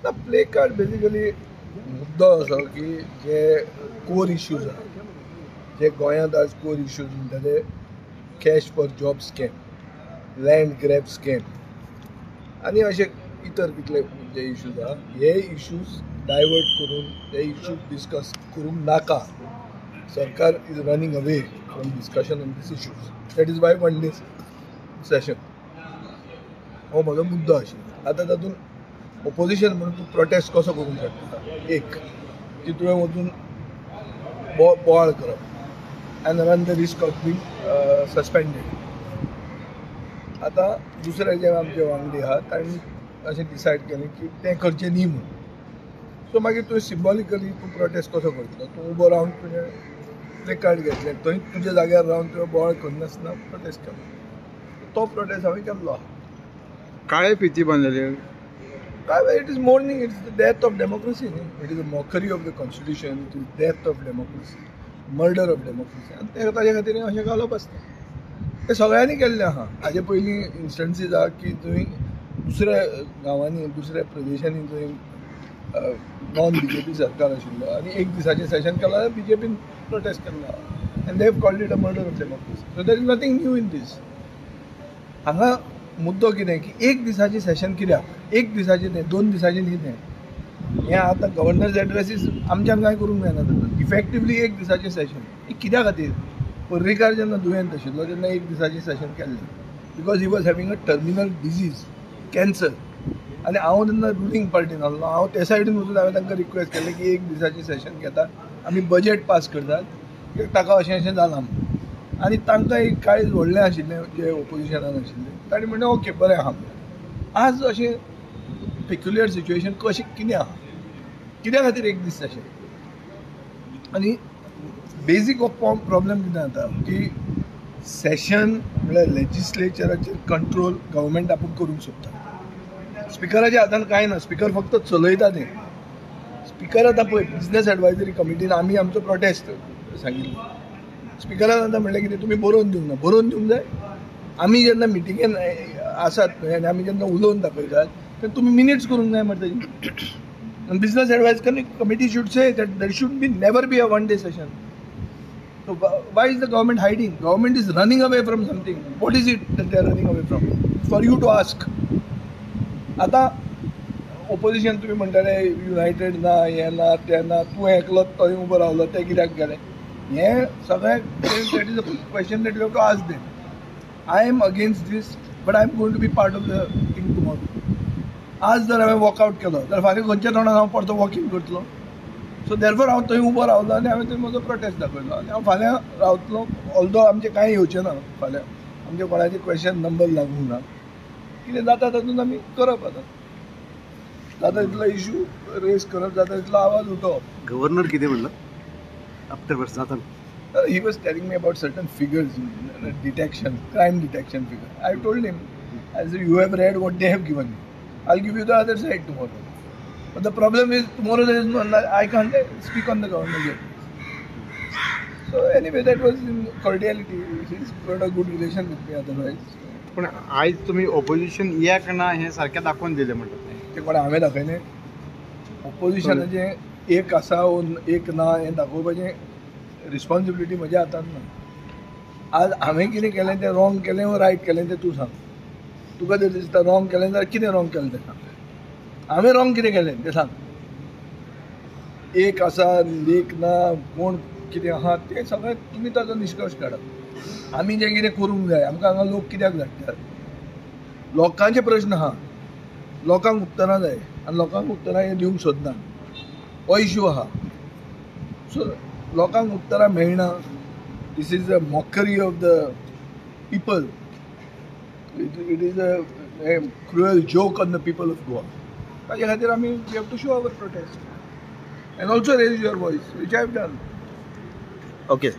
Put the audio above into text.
ना play card basically मुद्दो असो की जे कोर इश्यूज आहा जे गोंयांत आज कोर इश्यूज म्हणटा ते cash for job scam, land grab scam आनी अशे इतर कितले जे इश्यूज आहा हे इश्यूज डायवर्ट करून हे इश्यूज डिस्कस करूंक नाका. सरकार is running away from discussion on these issues. That is why one day session हो म्हजो मुद्दो आशिल्लो. आतां तातूंत ओपोजिशन म्हणून तूं प्रोटेस्ट कसो करूंक शकता. एक की तुवें वचून बोवाळ करप and run the risk of being suspended. आतां दुसरे जे आमचे वांगडी आहा तांणी अशें डिसायड केलें की तें करचें न्ही म्हणून. सो मागीर तुवें सिंबॉलिकली तूं प्रोटेस्ट कसो करतलो. तूं उबो रावन तुवें प्ले कार्ड घेतलें थंय तुज्या जाग्यार रावन तुवें बोवाळ करनासतना प्रोटेस्ट केलो. तो प्रोटेस्ट हांवें केल्लो आहा. काळे फिती बांदलेली. It is mourning, it's the death of democracy. It is a mockery of the constitution, it is death of democracy, murder of democracy. And ते ताजे खातीर अशें घालप आसता. ते सगळ्यांनी केल्लें आहा. हाजे पयलीं इन्स्टन्सीस आहा की थंय दुसऱ्या गांवांनी दुसऱ्या प्रदेशांनी थंय नॉन BJP सरकार आशिल्लो आनी एक दिसाचें सेशन केलां जाल्यार BJPन प्रोटेस्ट केल्लो आहा. And they have called it a murder of democracy. So there is nothing new in this. हांगा मुद्दो कितें की एक दिसाचें सेशन कित्याक. एक दिसाचें न्ही, 2 दिसाचें न्ही तें. हें आतां गव्हर्नर्स एड्रेसीस आमच्यान कांय करूंक जायना. तातूंत इफेक्टिवली एक दिसाचें सेशन. कित्या खातीर पर्रीकार जेन्ना दुयेंत आशिल्लो तेन्ना एक दिसाचें सेशन केल्लें because he was having a terminal disease cancer. आनी हांव तेन्ना रुलींग पार्टीन आहलो. हांव ते सायडीन वचून हांवें तांकां रिक्वेस्ट केलें की एक दिसाचें सेशन घेतात आमी बजेट पास करतात ताका अशें अशें जालां म्हणून. आनी तांकां एक काळीज व्हडलें आशिल्लें जे ओपोजिशनान आशिल्लें. ताणें म्हणलें ओके बरें आहा. आज अशें पेक्युलियर सिच्युएशन कशें कितें आहा, कित्या खातीर एक दीस अशें. आनी बेजीक प्रॉब्लेम कितें जाता की सेशन म्हळ्यार लेजिस्लेचराचेर कंट्रोल गव्हर्मेंट आपूण करूंक सोदता. स्पिकराच्या हातान कांय ना. स्पिकर फक्त चलयता तें. स्पिकर आतां पळय बिजनस एडवायजरी कमिटीन आमी आमचो प्रोटेस्ट सांगिल्लो. स्पिकरान आतां म्हणलें कितें तुमी बरोवन दिवंक ना. बरोवन दिवंक जाय. आमी जेन्ना मिटिंगेन आसात न्हय आनी आमी जेन्ना उलोवन दाखयतात तेन्ना तुमी मिनिट्स करूंक जाय म्हणटा तेजी. Business advisory committee should say that there should be never be a one day session. So why is the government hiding? Government is running away from something. What is it that they are running away from? For you to ask. आता opposition तुम्ही म्हणटाले United ना हें ना तें ना. तूं एकलोच थंय उबो रावलो तें कित्याक गेलें. हें सगळें that is a question that you have to ask them. I am against this, but I am going to be part of the thing tomorrow. आज जर हांवें वॉकआउट केलो जाल्यार फाल्यां खंयच्या तोंडान हांव परतो वॉकिंग करतलो. सो देरफॉर हांव थंय उबो रावलो आनी हांवें थंय म्हजो प्रोटेस्ट दाखयलो आनी हांव फाल्यां रावतलो. ऑल्दो आमचें कांय येवचें ना फाल्यां. आमचे कोणाचे क्वेश्चन नंबर लागूंक ना. कितें जाता तातूंत आमी करप. आतां जाता तितलो इश्यू रेज करप, जाता तितलो आवाज उठोवप. गव्हर्नर कितें म्हणलं आफ्टर वर्स जाता. He was telling me about certain figures, detection, crime detection figure. I told him, as you have read what they have given me, I'll give you the other side tomorrow. But the problem is, tomorrow there is no, I can't speak on the government yet. So anyway, that was in cordiality. He's got a good relation with me otherwise. पण आज तुम्ही opposition याक ना हे सारकें दाखोवन दिलें म्हणटात. ते कोण हांवें दाखयलें. ओपोजिशनाचें एक आसा एक ना हें दाखोवपाचें रिस्पॉन्सिबिलिटी म्हज्या हातांत ना. आज हांवें कितें केलें तें रॉंग केलें वो रायट केलें तें तूं सांग. तुका जर दिसता रॉंग केलें जाल्यार कितें रॉंग केलें तें सांग. हांवें रॉंग कितें केलें तें सांग. एक आसा एक ना कोण कितें आहा तें सगळें तुमी ताचो निश्कर्श काडात. आमी जें कितें करूंक जाय आमकां हांगा लोक कित्याक धाडटात. लोकांचे प्रश्न आहा. लोकांक उत्तरां जाय आनी लोकांक उत्तरां हे दिवंक सोदना. हो इश्यू आहा. सो लोकांक उत्तरां मेळना. This is a mockery of the people. It is a cruel joke on the people of Goa. ताजे खातीर आमी we have to show our protest and also raise your voice, which I have done. Okay.